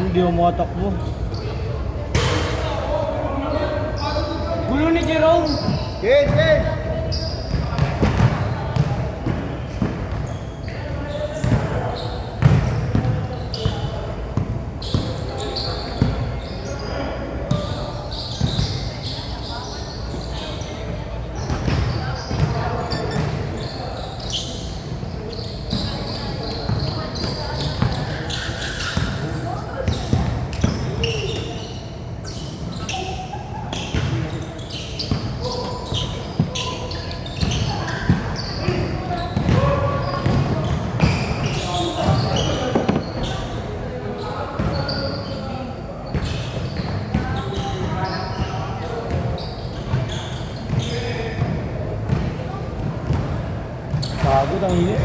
Hindi mo matakbo. Gulo ni Jerome! Ken! Pagod ang init.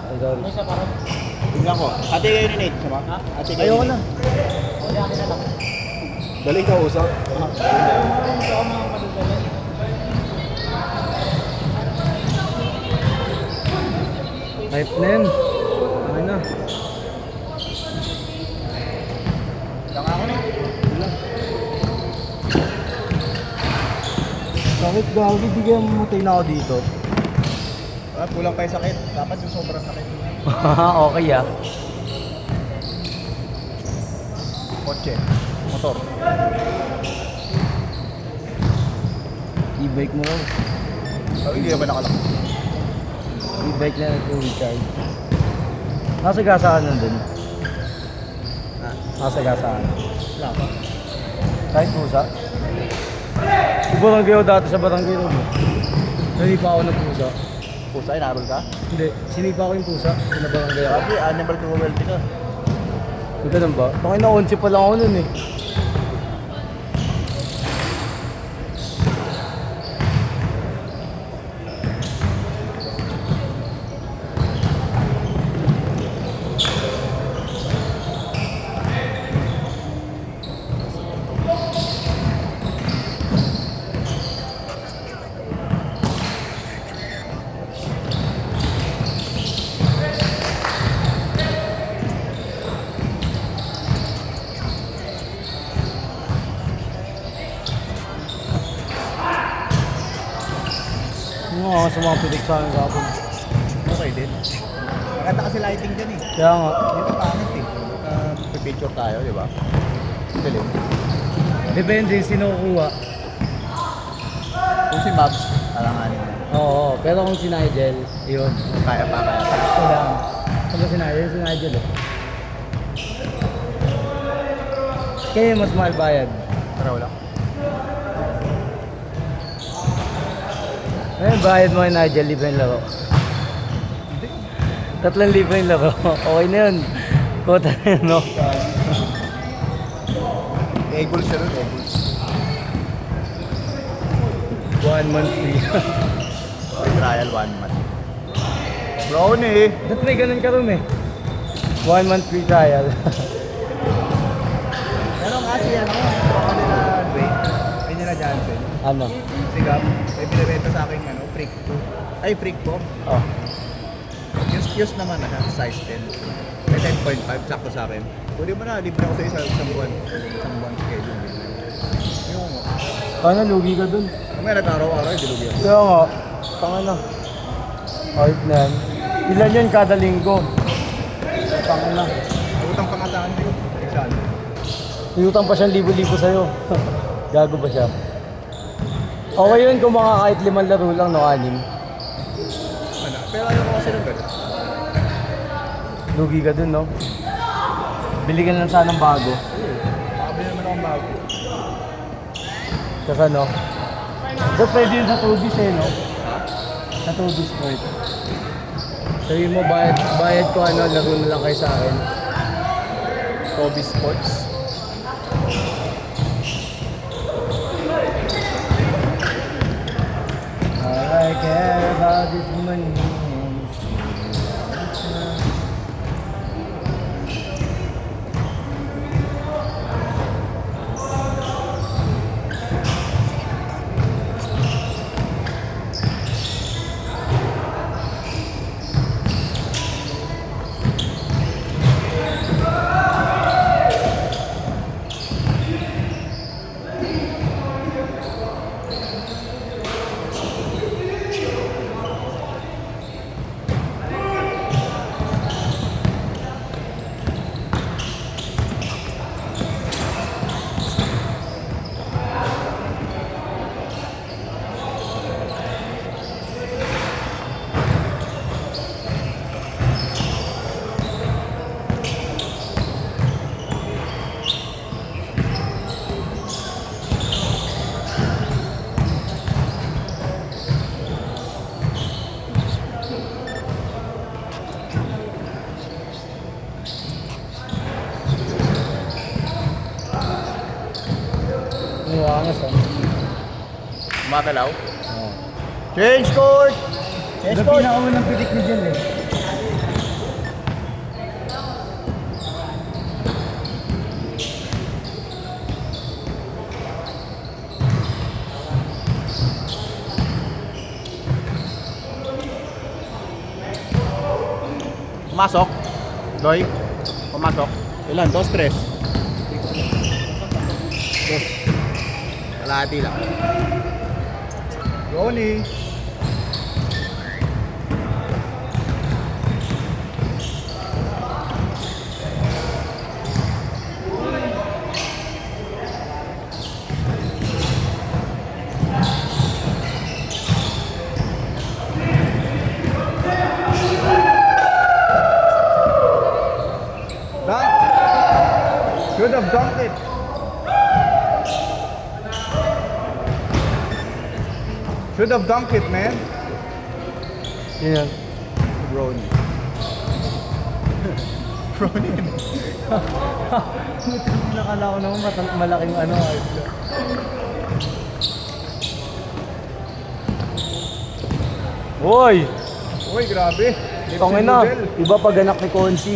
Ay, sorry. May isa pa rin. Tingnan ko. Ate kayo ni Nate, sama? Ha? Ate kayo Ayoko ni na. Nate. Wala ka na lang. Dali ka usap. Hindi ako mga madudala. Hype na yan. Ay na. Lang ako na. Sakit gagi, di kaya mamatay na ako dito. Ah, kulang pa yung sakit. Dapat yung sobrang sakit. Okay ah. Kotse. Motor. E-bike mo raw. Oh, hindi naman nakalak. E-bike na nag-recharge. Nasa gasaan nandun. Ha? Nasa gasaan. Wala pa. Kahit pusa. Barangay ako dati sa barangay rin. Nanipa ako ng pusa. Pusa, inarol ka? Hindi, sinipa ko yung pusa. Pinabarangay ako. Sabi, animal cruelty ka. Yung ganun ba? Bakit na 11 pa lang ako nun eh. Yung mga sa mga pilik sa amin kapon. Okay din. Maganda kasi lighting dyan eh. Kaya nga, Dito pangit eh. Pipicture tayo, di ba? Galing. depende yung sino kukuha. Kung si Mabs, alanganin mo. Oo, pero kung si Nigel, yun. Kaya pa. Ito lang. Kung si Nigel eh. Kaya mas mahal bayad. Pero wala. Ayun, bayad mo kay Nigel, libre yung laro. 3,000 yung laro. Okay na yun. Kota na yun, no? Eagles siya nun, Eagles. 1 month free. May trial 1 month. Brownie! Ba't may ganun ka rin eh? 1 month free trial. Ano kasi ano, ako nila Dwayne, ay nila Jansen. Ano? Sigap, may binibenta sa akin ano, freak po. Ay, freak po. Oh. Use naman na size 10. May 10.5, sakto sa akin. Pwede mo na, libre ako sa isang buwan. Isang buwan schedule. Yung mo. Paano, lugi ka dun? Kung may nag-araw-araw, hindi lugi ako. Kaya nga, tanga na. Kahit na yan. Ilan yun kada linggo? Tanga na. Utang pa nga sa akin, hindi. Saan? Iutang pa siyang libo-libo sa'yo. Gago ba siya? Okay yun kung mga kahit 5 laro lang, no? 6. Ano? Pero ayaw ko kasi nung gano'n. Lugi ka dun, no? Bili ka na lang sana ng bago. Makabili naman akong bago. Kasi ano? Ba't pwede yun sa Tubis eh, no? Sa Tubis po ito. Sabihin mo, bayad ko ano, laro na lang kayo sa akin. Kobe Sports. All I care about is money. angas ah. Matalaw. Oo. Change court! Change Ito court! pinakaunang pitik ni Jen eh. Pumasok. Doy. Pumasok. Ilan? 2, 3. 2. Kalahati lang. Yoni. Dunk. Should have dunked it. Should have dunked it, man. Yun yan. Brony. Brony. Nakala ko naman malaking ano. Uy! Uy, grabe. Tongin na. Iba pag anak ni Konsi.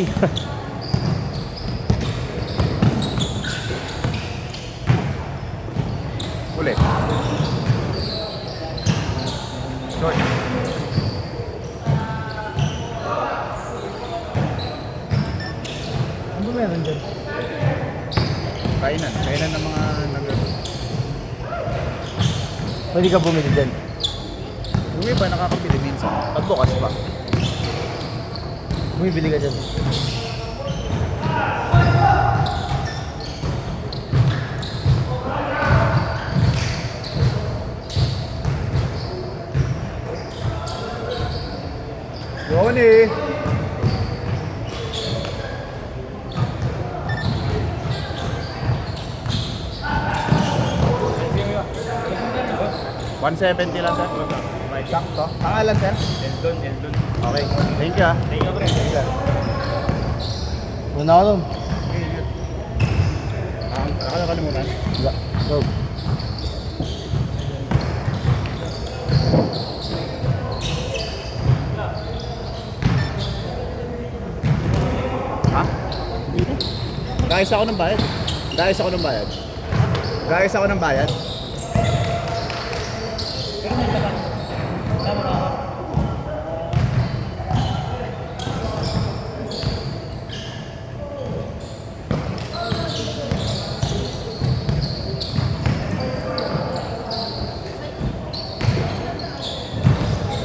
Ulit. Short. Ano meron dyan? Kainan. Kainan ng mga nagano. Pwede ka bumili dyan. Yung iba nakakapili minsan. Pagbukas pa. Bumibili ka dyan. Yoni. $170 lang, sir. Sakto. Pangalan, sir? Eldon, Eldon. Okay. Thank you, ah. Thank you, pre. Thank you. Muna ako doon. Nakalimutan. Wala. Go. Ha? Guys ako ng bayad. Guys ako ng bayad. Guys ako ng bayad.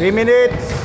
Three minutes.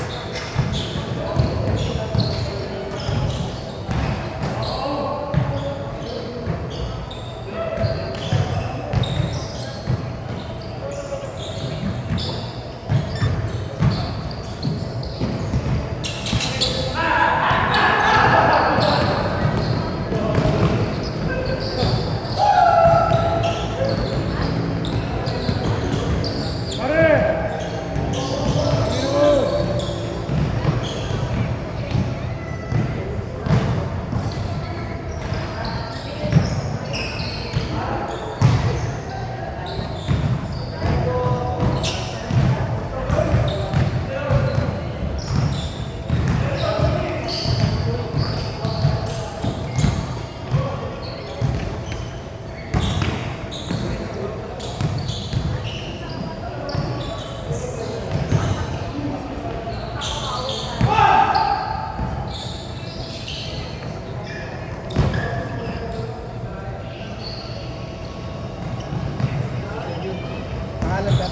Pangalan, sir?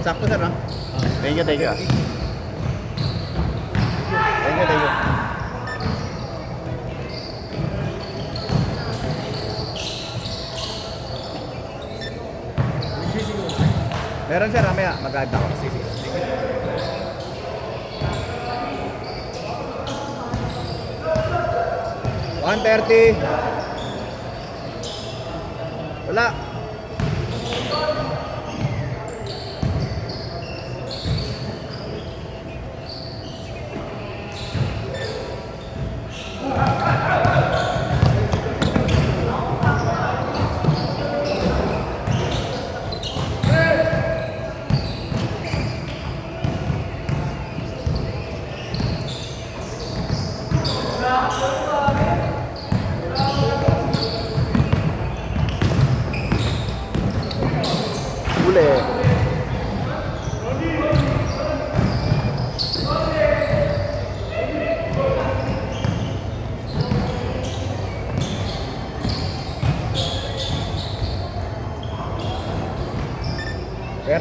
Sakto, sir, ha? Thank you, thank you. Thank you, thank you. Meron, sir, mamaya. Mag-add ako. Sige. 130. Wala.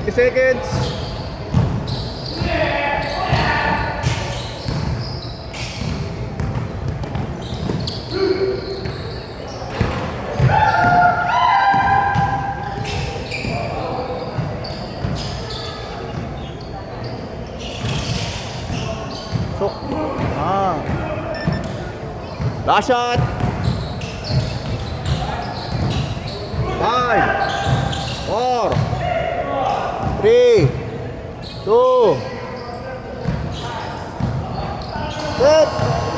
30 seconds. So, last shot. 5, 4, 3, 2, set.